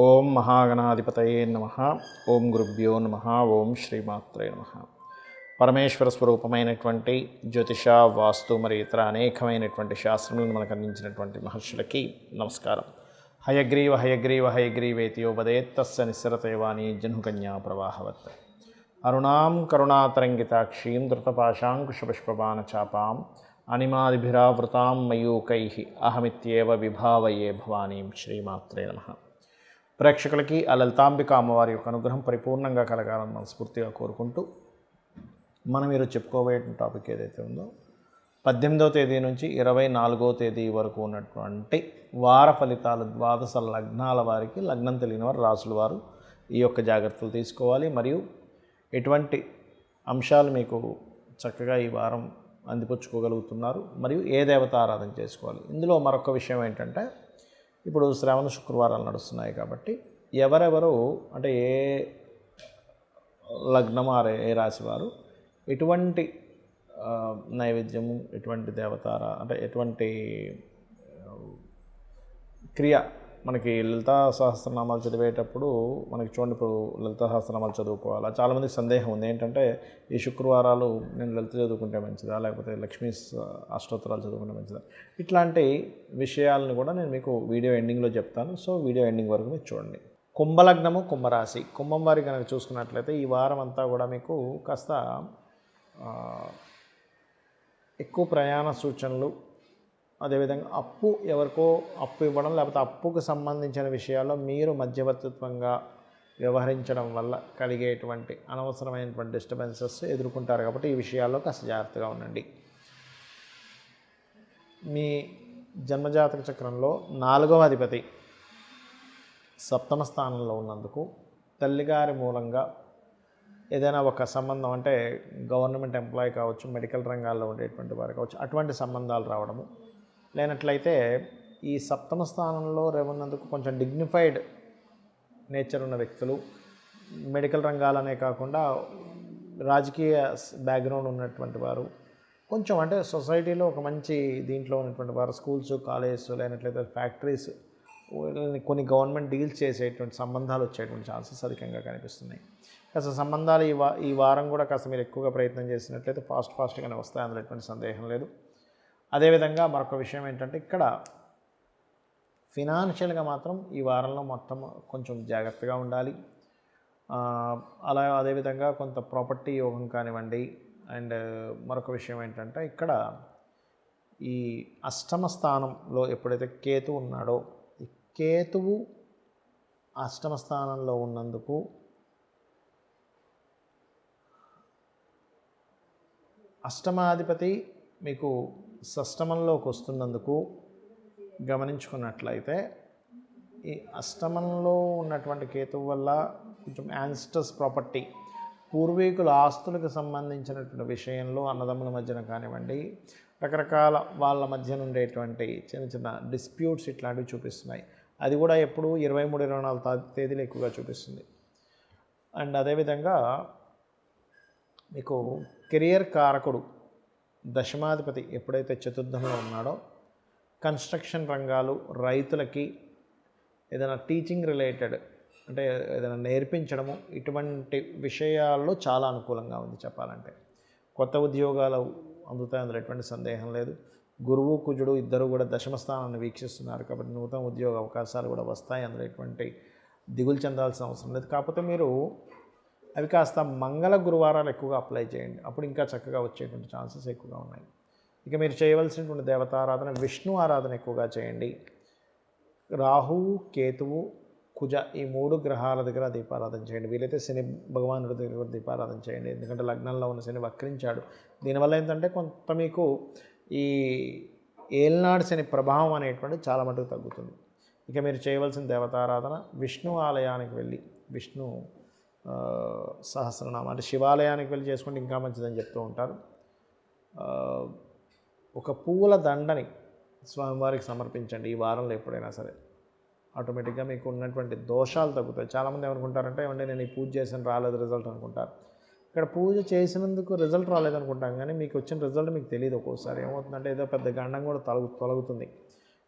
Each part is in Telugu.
ఓం మహాగణాధిపతయే నమః. ఓం గురుభ్యో నమః. ఓం శ్రీమాత్రే నమః. పరమేశ్వర స్వరూపమైనటువంటి జ్యోతిష, వాస్తు మరియు ఇతర అనేకమైనటువంటి శాస్త్రములను మనకు అందించినటువంటి మహర్షులకి నమస్కారం. హయగ్రీవ హయగ్రీవ హయగ్రీవేతియోపదేత్తస్య నిస్సరతేవాణి జహ్నుకన్యా ప్రవాహవత్. అరుణాం కరుణాతరంగితాక్షీం ధృతపాశాంకుశపుష్పబాణచాపాం అనిమాదిభిరావృతాం మయూకైః అహమిత్యేవ విభావయే భవానీం. శ్రీమాత్రే నమః. ప్రేక్షకులకి ఆ లలితాంబిక అమ్మవారి యొక్క అనుగ్రహం పరిపూర్ణంగా కలగాలని మనస్ఫూర్తిగా కోరుకుంటూ మనం ఈరోజు చెప్పుకోబోయే టాపిక్ ఏదైతే ఉందో 18వ తేదీ నుంచి 24వ తేదీ వరకు ఉన్నటువంటి వార ఫలితాలు, ద్వాదశ లగ్నాల వారికి, లగ్నం తెలియని వారు, రాసుల వారు ఈ యొక్క జాగ్రత్తలు తీసుకోవాలి. మరియు ఎటువంటి అంశాలు మీకు చక్కగా ఈ వారం అందిపుచ్చుకోగలుగుతున్నారు, మరియు ఏ దేవత ఆరాధన చేసుకోవాలి. ఇందులో మరొక విషయం ఏంటంటే, ఇప్పుడు శ్రావణ శుక్రవారాలు నడుస్తున్నాయి కాబట్టి ఎవరెవరు అంటే ఏ లగ్నం ఏ రాశి వారు ఎటువంటి నైవేద్యము, ఎటువంటి దేవతారా అంటే ఎటువంటి క్రియ మనకి లలితా సహస్రనామాలు చదివేటప్పుడు మనకి చూడండి, ఇప్పుడు లలితా సహస్రనామాలు చదువుకోవాలా, చాలామందికి సందేహం ఉంది. ఏంటంటే ఈ శుక్రవారాలు నేను లలిత చదువుకుంటే మంచిదా, లేకపోతే లక్ష్మీ అష్టోత్తరాలు చదువుకుంటే మంచిదా, ఇట్లాంటి విషయాలను కూడా నేను మీకు వీడియో ఎండింగ్లో చెప్తాను. సో వీడియో ఎండింగ్ వరకు మీరు చూడండి. కుంభలగ్నము, కుంభరాశి, కుంభం వారి కనుక చూసుకున్నట్లయితే ఈ వారం అంతా కూడా మీకు కాస్త ఎక్కువ ప్రయాణ సూచనలు, అదేవిధంగా ఎవరికో అప్పు ఇవ్వడం, లేకపోతే అప్పుకు సంబంధించిన విషయాల్లో మీరు మధ్యవర్తిత్వంగా వ్యవహరించడం వల్ల కలిగేటువంటి అనవసరమైనటువంటి డిస్టర్బెన్సెస్ ఎదుర్కొంటారు. కాబట్టి ఈ విషయాల్లో కాస్త జాగ్రత్తగా ఉండండి. మీ జన్మజాతక చక్రంలో 4వ అధిపతి సప్తమ స్థానంలో ఉన్నందుకు తల్లిగారి మూలంగా ఏదైనా ఒక సంబంధం, అంటే గవర్నమెంట్ ఎంప్లాయీ కావచ్చు, మెడికల్ రంగాల్లో ఉండేటువంటి వారు కావచ్చు, అటువంటి సంబంధాలు రావడము, లేనట్లయితే ఈ సప్తమ స్థానంలో రేవున్నందుకు కొంచెం డిగ్నిఫైడ్ నేచర్ ఉన్న వ్యక్తులు, మెడికల్ రంగాలనే కాకుండా రాజకీయ బ్యాక్గ్రౌండ్ ఉన్నటువంటి వారు, కొంచెం అంటే సొసైటీలో ఒక మంచి దీంట్లో ఉన్నటువంటి వారు, స్కూల్స్, కాలేజెస్, లేనట్లయితే ఫ్యాక్టరీస్, కొన్ని గవర్నమెంట్ డీల్స్ చేసేటువంటి సంబంధాలు వచ్చేటువంటి ఛాన్సెస్ అధికంగా కనిపిస్తున్నాయి. కాస్త సంబంధాలు ఈ వారం కూడా కాస్త మీరు ఎక్కువగా ప్రయత్నం చేసినట్లయితే ఫాస్ట్గానే వస్తాయి, అందులో ఎటువంటి సందేహం లేదు. అదేవిధంగా మరొక విషయం ఏంటంటే, ఇక్కడ ఫినాన్షియల్గా మాత్రం ఈ వారంలో మొత్తం కొంచెం జాగ్రత్తగా ఉండాలి. అదేవిధంగా కొంత ప్రాపర్టీ యోగం కానివ్వండి. అండ్ మరొక విషయం ఏంటంటే, ఇక్కడ ఈ అష్టమ స్థానంలో ఎప్పుడైతే కేతువు ఉన్నాడో, ఈ కేతువు అష్టమ స్థానంలో ఉన్నందుకు అష్టమాధిపతి మీకు షష్టమంలోకి వస్తున్నందుకు గమనించుకున్నట్లయితే, ఈ అష్టమంలో ఉన్నటువంటి కేతువు వల్ల కొంచెం యాన్స్టర్స్ ప్రాపర్టీ, పూర్వీకుల ఆస్తులకు సంబంధించినటువంటి విషయంలో అన్నదమ్ముల మధ్యన కానివ్వండి, రకరకాల వాళ్ళ మధ్యన ఉండేటువంటి చిన్న చిన్న డిస్ప్యూట్స్ ఇట్లాంటివి చూపిస్తున్నాయి. అది కూడా ఎప్పుడు 23, 24 తేదీలు ఎక్కువగా చూపిస్తుంది. అండ్ అదేవిధంగా మీకు కెరియర్ కారకుడు దశమాధిపతి ఎప్పుడైతే చతుర్థంలో ఉన్నాడో, కన్స్ట్రక్షన్ రంగాలు, రైతులకి ఏదైనా టీచింగ్ రిలేటెడ్ అంటే ఏదైనా నేర్పించడము, ఇటువంటి విషయాల్లో చాలా అనుకూలంగా ఉంది చెప్పాలంటే. కొత్త ఉద్యోగాలు అందుతాయి, అందులో ఎటువంటి సందేహం లేదు. గురువు, కుజుడు ఇద్దరు కూడా దశమ స్థానాన్ని వీక్షిస్తున్నారు కాబట్టి నూతన ఉద్యోగ అవకాశాలు కూడా వస్తాయి, అందులో ఎటువంటి దిగులు చెందాల్సిన అవసరం లేదు. కాకపోతే మీరు అవి కాస్త మంగళ గురువారాలు ఎక్కువగా అప్లై చేయండి, అప్పుడు ఇంకా చక్కగా వచ్చేటువంటి ఛాన్సెస్ ఎక్కువగా ఉన్నాయి. ఇక మీరు చేయవలసినటువంటి దేవతారాధన, విష్ణు ఆరాధన ఎక్కువగా చేయండి. రాహువు, కేతువు, కుజ ఈ 3 గ్రహాల దగ్గర దీపారాధన చేయండి. వీలైతే శని భగవానుడి దగ్గర దీపారాధన చేయండి, ఎందుకంటే లగ్నంలో ఉన్న శని వక్రించాడు. దీనివల్ల ఏంటంటే కొంత మీకు ఈ ఏల్నాడు శని ప్రభావం అనేటువంటిది చాలా మటుకు తగ్గుతుంది. ఇక మీరు చేయవలసిన దేవతారాధన, విష్ణు ఆలయానికి వెళ్ళి విష్ణు సహస్రనామం అంటే శివాలయానికి వెళ్ళి చేసుకుంటే ఇంకా మంచిదని చెప్తూ ఉంటారు. ఒక పువ్వుల దండని స్వామివారికి సమర్పించండి ఈ వారంలో ఎప్పుడైనా సరే. ఆటోమేటిక్గా మీకు ఉన్నటువంటి దోషాలు తగ్గుతాయి. చాలామంది ఏమనుకుంటారంటే, ఏమంటే నేను ఈ పూజ చేసిన రాలేదు రిజల్ట్ అనుకుంటారు. ఇక్కడ పూజ చేసినందుకు రిజల్ట్ రాలేదనుకుంటాం, కానీ మీకు వచ్చిన రిజల్ట్ మీకు తెలియదు. ఒక్కోసారి ఏమవుతుందంటే ఏదో పెద్ద గండం కూడా తొలగుతుంది.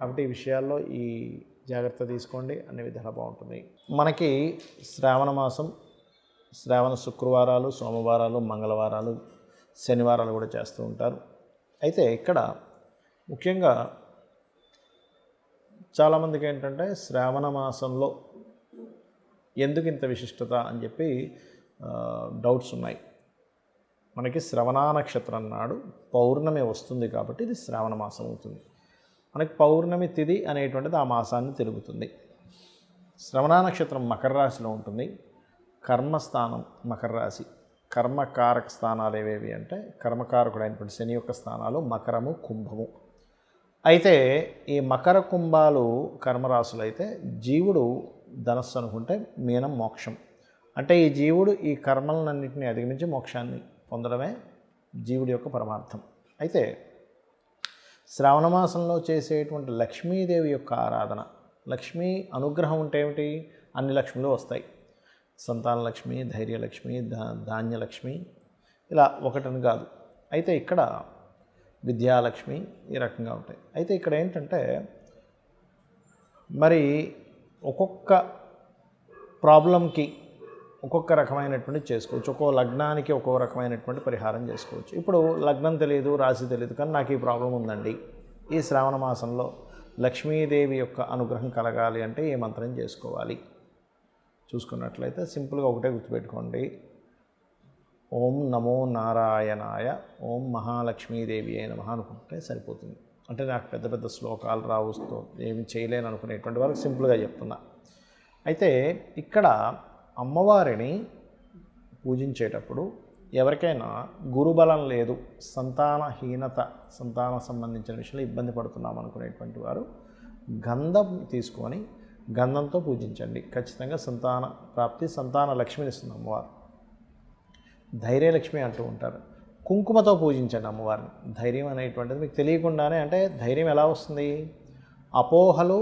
కాబట్టి ఈ విషయాల్లో ఈ జాగ్రత్త తీసుకోండి, అన్ని విధాలా బాగుంటుంది. మనకి శ్రావణ మాసం, శ్రావణ శుక్రవారాలు, సోమవారాలు, మంగళవారాలు, శనివారాలు కూడా చేస్తూ ఉంటారు. అయితే ఇక్కడ ముఖ్యంగా చాలామందికి ఏంటంటే శ్రావణ మాసంలో ఎందుకు ఇంత విశిష్టత అని చెప్పి డౌట్స్ ఉన్నాయి. మనకి శ్రవణ నక్షత్రం నాడు పౌర్ణమి వస్తుంది కాబట్టి ఇది శ్రావణ మాసం అవుతుంది. మనకి పౌర్ణమి తిథి అనేటువంటిది ఆ మాసాన్ని తిరుగుతుంది. శ్రవణ నక్షత్రం మకర రాశిలో ఉంటుంది. కర్మస్థానం మకర రాశి. కర్మకారక స్థానాలు ఏవేవి అంటే కర్మకారకుడైనటువంటి శని యొక్క స్థానాలు మకరము, కుంభము. అయితే ఈ మకర కుంభాలు కర్మరాశులు అయితే జీవుడు ధనస్సు అనుకుంటే మీనం మోక్షం. అంటే ఈ జీవుడు ఈ కర్మలన్నింటినీ అధిగమించి మోక్షాన్ని పొందడమే జీవుడి యొక్క పరమార్థం. అయితే శ్రావణ మాసంలో చేసేటువంటి లక్ష్మీదేవి యొక్క ఆరాధన, లక్ష్మీ అనుగ్రహం ఉంటే ఏమిటి, అన్ని లక్ష్మిలు వస్తాయి. సంతానలక్ష్మి, ధైర్యలక్ష్మి, ధాన్యలక్ష్మి, ఇలా ఒకటని కాదు. అయితే ఇక్కడ విద్యాలక్ష్మి ఈ రకంగా ఉంటాయి. అయితే ఇక్కడ ఏంటంటే మరి ఒక్కొక్క ప్రాబ్లంకి ఒక్కొక్క రకమైనటువంటి చేసుకోవచ్చు. ఒక్కో లగ్నానికి ఒక్కో రకమైనటువంటి పరిహారం చేసుకోవచ్చు. ఇప్పుడు లగ్నం తెలియదు, రాశి తెలియదు, కానీ నాకు ఈ ప్రాబ్లం ఉందండి, ఈ శ్రావణ మాసంలో లక్ష్మీదేవి యొక్క అనుగ్రహం కలగాలి అంటే ఏ మంత్రం చేసుకోవాలి చూసుకున్నట్లయితే సింపుల్గా ఒకటే గుర్తుపెట్టుకోండి. ఓం నమో నారాయణాయ, ఓం మహాలక్ష్మీదేవి అయిన నమః అనుకుంటే సరిపోతుంది. అంటే నాకు పెద్ద పెద్ద శ్లోకాలు రావుస్తూ ఏమి చేయలేను అనుకునేటువంటి వారికి సింపుల్గా చెప్తున్నా. అయితే ఇక్కడ అమ్మవారిని పూజించేటప్పుడు ఎవరికైనా గురుబలం లేదు, సంతానహీనత, సంతానం సంబంధించిన విషయంలో ఇబ్బంది పడుతున్నాం అనుకునేటువంటి వారు గంధం తీసుకొని గంధంతో పూజించండి. ఖచ్చితంగా సంతాన ప్రాప్తి, సంతాన లక్ష్మిని ఇస్తుంది అమ్మవారు. ధైర్యలక్ష్మి అంటూ ఉంటారు. కుంకుమతో పూజించండి అమ్మవారిని. ధైర్యం అనేటువంటిది మీకు తెలియకుండానే, అంటే ధైర్యం ఎలా వస్తుంది, అపోహలు,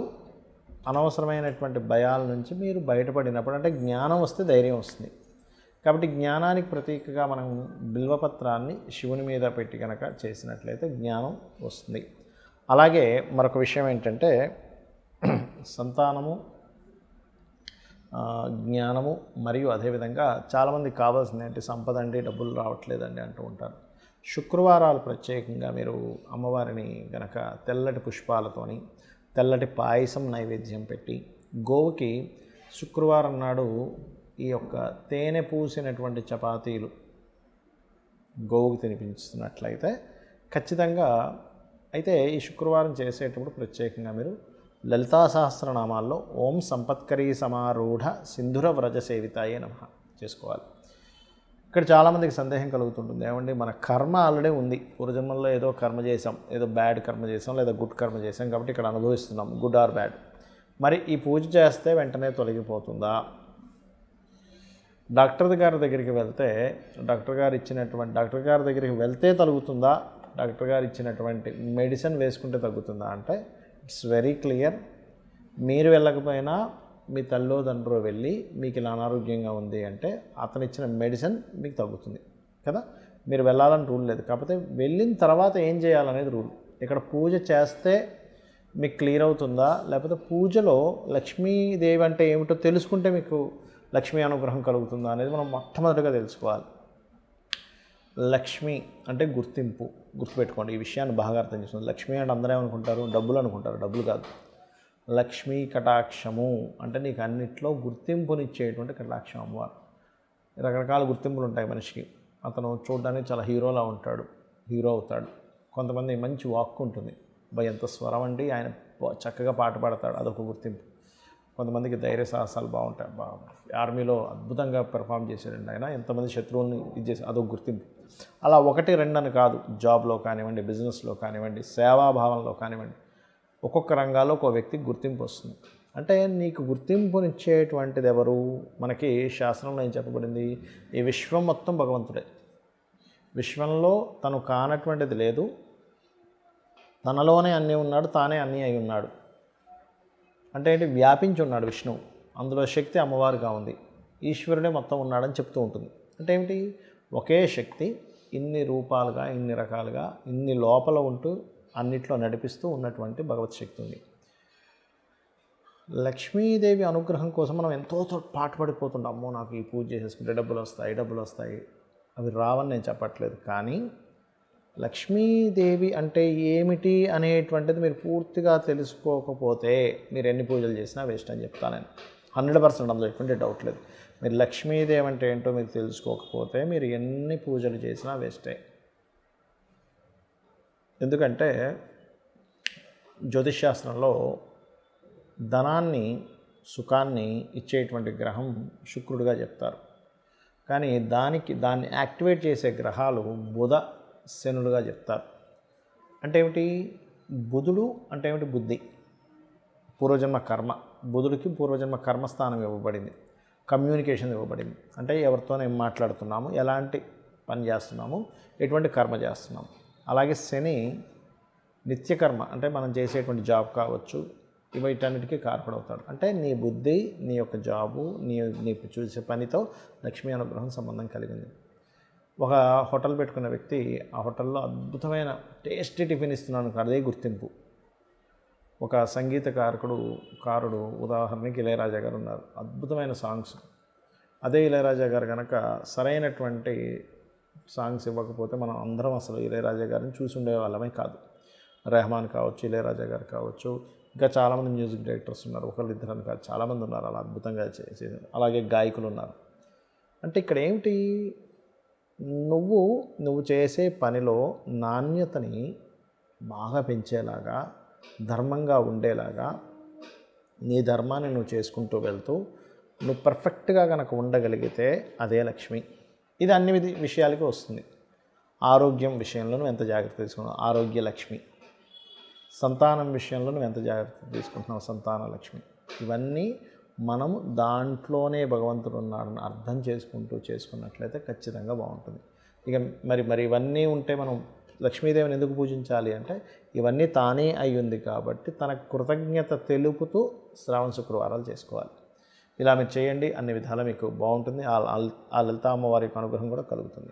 అనవసరమైనటువంటి భయాల నుంచి మీరు బయటపడినప్పుడు, అంటే జ్ఞానం వస్తే ధైర్యం వస్తుంది. కాబట్టి జ్ఞానానికి ప్రతీకగా మనం బిల్వపత్రాన్ని శివుని మీద పెట్టి కనుక చేసినట్లయితే జ్ఞానం వస్తుంది. అలాగే మరొక విషయం ఏంటంటే సంతానము, జ్ఞానము మరియు అదేవిధంగా చాలామందికి కావాల్సింది ఏంటి, సంపద అండి, డబ్బులు రావట్లేదండి అంటూ ఉంటారు. శుక్రవారాలు ప్రత్యేకంగా మీరు అమ్మవారిని గనక తెల్లటి పుష్పాలతోని తెల్లటి పాయసం నైవేద్యం పెట్టి గోవుకి శుక్రవారం నాడు ఈ యొక్క తేనె పూసినటువంటి చపాతీలు గోవుకి తినిపించుతున్నట్లయితే ఖచ్చితంగా, అయితే ఈ శుక్రవారం చేసేటప్పుడు ప్రత్యేకంగా మీరు లలితా సహస్రనామాల్లో ఓం సంపత్కరీ సమారూఢ సింధుర వ్రజ సేవితాయే నమః చేసుకోవాలి. ఇక్కడ చాలామందికి సందేహం కలుగుతుంటుంది, ఏమండి మన కర్మ ఆల్రెడీ ఉంది, పూర్వజన్మల్లో ఏదో కర్మ చేసాం, ఏదో బ్యాడ్ కర్మ చేసాం లేదా గుడ్ కర్మ చేసాం కాబట్టి ఇక్కడ అనుభవిస్తున్నాం, గుడ్ ఆర్ బ్యాడ్. మరి ఈ పూజ చేస్తే వెంటనే తొలగిపోతుందా? డాక్టర్ గారి దగ్గరికి వెళ్తే డాక్టర్ గారి దగ్గరికి వెళ్తే తగ్గుతుందా, డాక్టర్ గారు ఇచ్చినటువంటి మెడిసిన్ వేసుకుంటే తగ్గుతుందా అంటే ఇట్స్ వెరీ క్లియర్. మీరు వెళ్ళకపోయినా మీ తల్లిదండ్రులు వెళ్ళి మీకు ఇలా అనారోగ్యంగా ఉంది అంటే అతను ఇచ్చిన మెడిసిన్ మీకు తగ్గుతుంది కదా. మీరు వెళ్ళాలని రూల్ లేదు, కాకపోతే వెళ్ళిన తర్వాత ఏం చేయాలనేది రూల్. ఇక్కడ పూజ చేస్తే మీకు క్లియర్ అవుతుందా, లేకపోతే పూజలో లక్ష్మీదేవి అంటే ఏమిటో తెలుసుకుంటే మీకు లక్ష్మీ అనుగ్రహం కలుగుతుందా అనేది మనం మొట్టమొదటిగా తెలుసుకోవాలి. లక్ష్మి అంటే గుర్తింపు, గుర్తుపెట్టుకోండి. ఈ విషయాన్ని బాగా అర్థం చేసుకోండి. లక్ష్మి అంటే అందరూ ఏమనుకుంటారు, డబ్బులు అనుకుంటారు. డబ్బులు కాదు. లక్ష్మీ కటాక్షము అంటే నీకు అన్నిట్లో గుర్తింపునిచ్చేటువంటి కటాక్షం అమ్మవారు. రకరకాల గుర్తింపులు ఉంటాయి మనిషికి. అతను చూడడానికి చాలా హీరోలా ఉంటాడు, హీరో అవుతాడు. కొంతమంది మంచి వాక్ ఉంటుంది, ఎంత స్వరం అండి, ఆయన చక్కగా పాట పాడతాడు, అదొక గుర్తింపు. కొంతమందికి ధైర్య సాహసాలు బాగుంటాయి, ఆర్మీలో అద్భుతంగా పెర్ఫామ్ చేశాడండి ఆయన, ఎంతమంది శత్రువుల్ని ఇది చేసి, అదొక గుర్తింపు. అలా 1, 2 అని కాదు, జాబ్లో కానివ్వండి, బిజినెస్లో కానివ్వండి, సేవాభావంలో కానివ్వండి, ఒక్కొక్క రంగాల్లో ఒక వ్యక్తికి గుర్తింపు వస్తుంది. అంటే నీకు గుర్తింపునిచ్చేటువంటిది ఎవరు? మనకి శాస్త్రంలో ఏం చెప్పబడింది, ఈ విశ్వం మొత్తం భగవంతుడే. విశ్వంలో తను కానటువంటిది లేదు, తనలోనే అన్నీ ఉన్నాడు, తానే అన్నీ అయి ఉన్నాడు. అంటే ఏంటి, వ్యాపించి ఉన్నాడు విష్ణువు. అందులో శక్తి అమ్మవారుగా ఉంది. ఈశ్వరుడే మొత్తం ఉన్నాడని చెప్తూ ఉంటుంది. అంటే ఏమిటి, ఒకే శక్తి ఇన్ని రూపాలుగా, ఇన్ని రకాలుగా, ఇన్ని లోపల ఉంటూ అన్నిట్లో నడిపిస్తూ ఉన్నటువంటి భగవత్ శక్తి ఉంది. లక్ష్మీదేవి అనుగ్రహం కోసం మనం ఎంతో పాటుపడిపోతుంటాం. అమ్మో నాకు ఈ పూజ చేసేసుకుంటే డబ్బులు వస్తాయి. అవి రావని నేను చెప్పట్లేదు, కానీ లక్ష్మీదేవి అంటే ఏమిటి అనేటువంటిది మీరు పూర్తిగా తెలుసుకోకపోతే మీరు ఎన్ని పూజలు చేసినా వేస్ట్ అని చెప్తాను నేను. 100% అందులో ఎటువంటి డౌట్ లేదు. మీరు లక్ష్మీదేవి అంటే ఏంటో మీరు తెలుసుకోకపోతే మీరు ఎన్ని పూజలు చేసినా వేస్టే. ఎందుకంటే జ్యోతిష్శాస్త్రంలో ధనాన్ని సుఖాన్ని ఇచ్చేటువంటి గ్రహం శుక్రుడిగా చెప్తారు, కానీ దాన్ని యాక్టివేట్ చేసే గ్రహాలు బుధ శనులుగా చెప్తారు. అంటే ఏమిటి? బుధుడు అంటే ఏమిటి? బుద్ధి, పూర్వజన్మ కర్మ. బుధుడికి పూర్వజన్మ కర్మస్థానం ఇవ్వబడింది, కమ్యూనికేషన్ ఇవ్వబడింది. అంటే ఎవరితో ఏం మాట్లాడుతున్నాము, ఎలాంటి పని చేస్తున్నాము, ఎటువంటి కర్మ చేస్తున్నాము. అలాగే శని నిత్యకర్మ, అంటే మనం చేసేటువంటి జాబ్ కావచ్చు, వీటన్నిటికీ కారకుడవుతాడు. అంటే నీ బుద్ధి, నీ యొక్క జాబు, నీ చూసే పనితో లక్ష్మీ అనుగ్రహం సంబంధం కలిగింది. ఒక హోటల్ పెట్టుకున్న వ్యక్తి ఆ హోటల్లో అద్భుతమైన టేస్టీ టిఫిన్ ఇస్తున్నాను, అదే గుర్తింపు. ఒక సంగీతకారుడు ఉదాహరణకి ఇళయరాజా గారు ఉన్నారు, అద్భుతమైన సాంగ్స్. అదే ఇళయరాజా గారు కనుక సరైనటువంటి సాంగ్స్ ఇవ్వకపోతే మనం అందరం అసలు ఇళయరాజా గారిని చూసి ఉండేవాళ్ళమే కాదు. రెహమాన్ కావచ్చు, ఇళయరాజా గారు కావచ్చు, ఇంకా చాలామంది మ్యూజిక్ డైరెక్టర్స్ ఉన్నారు, ఒకళ్ళిద్దరని కాదు, చాలామంది ఉన్నారు అలా అద్భుతంగా చేసేది. అలాగే గాయకులు ఉన్నారు. అంటే ఇక్కడ ఏమిటి? నువ్వు చేసే పనిలో నాణ్యతని బాగా పెంచేలాగా, ధర్మంగా ఉండేలాగా, నీ ధర్మాన్ని నువ్వు చేసుకుంటూ వెళ్తూ నువ్వు పర్ఫెక్ట్గా కనుక ఉండగలిగితే అదే లక్ష్మి. ఇది అన్ని విషయాలకి వస్తుంది. ఆరోగ్యం విషయంలో నువ్వు ఎంత జాగ్రత్త తీసుకున్నావు, ఆరోగ్య లక్ష్మి. సంతానం విషయంలో నువ్వు ఎంత జాగ్రత్త తీసుకుంటున్నావు, సంతాన లక్ష్మి. ఇవన్నీ మనము దాంట్లోనే భగవంతుడు ఉన్నాడని అర్థం చేసుకున్నట్లయితే ఖచ్చితంగా బాగుంటుంది. ఇక మరి ఇవన్నీ ఉంటే మనం లక్ష్మీదేవిని ఎందుకు పూజించాలి అంటే ఇవన్నీ తానే అయ్యింది కాబట్టి తన కృతజ్ఞత తెలుపుతూ శ్రావణ శుక్రవారాలు చేసుకోవాలి. ఇలా మీరు చేయండి, అన్ని విధాలా మీకు బాగుంటుంది. ఆ లలిత అమ్మవారి యొక్క అనుగ్రహం కూడా కలుగుతుంది.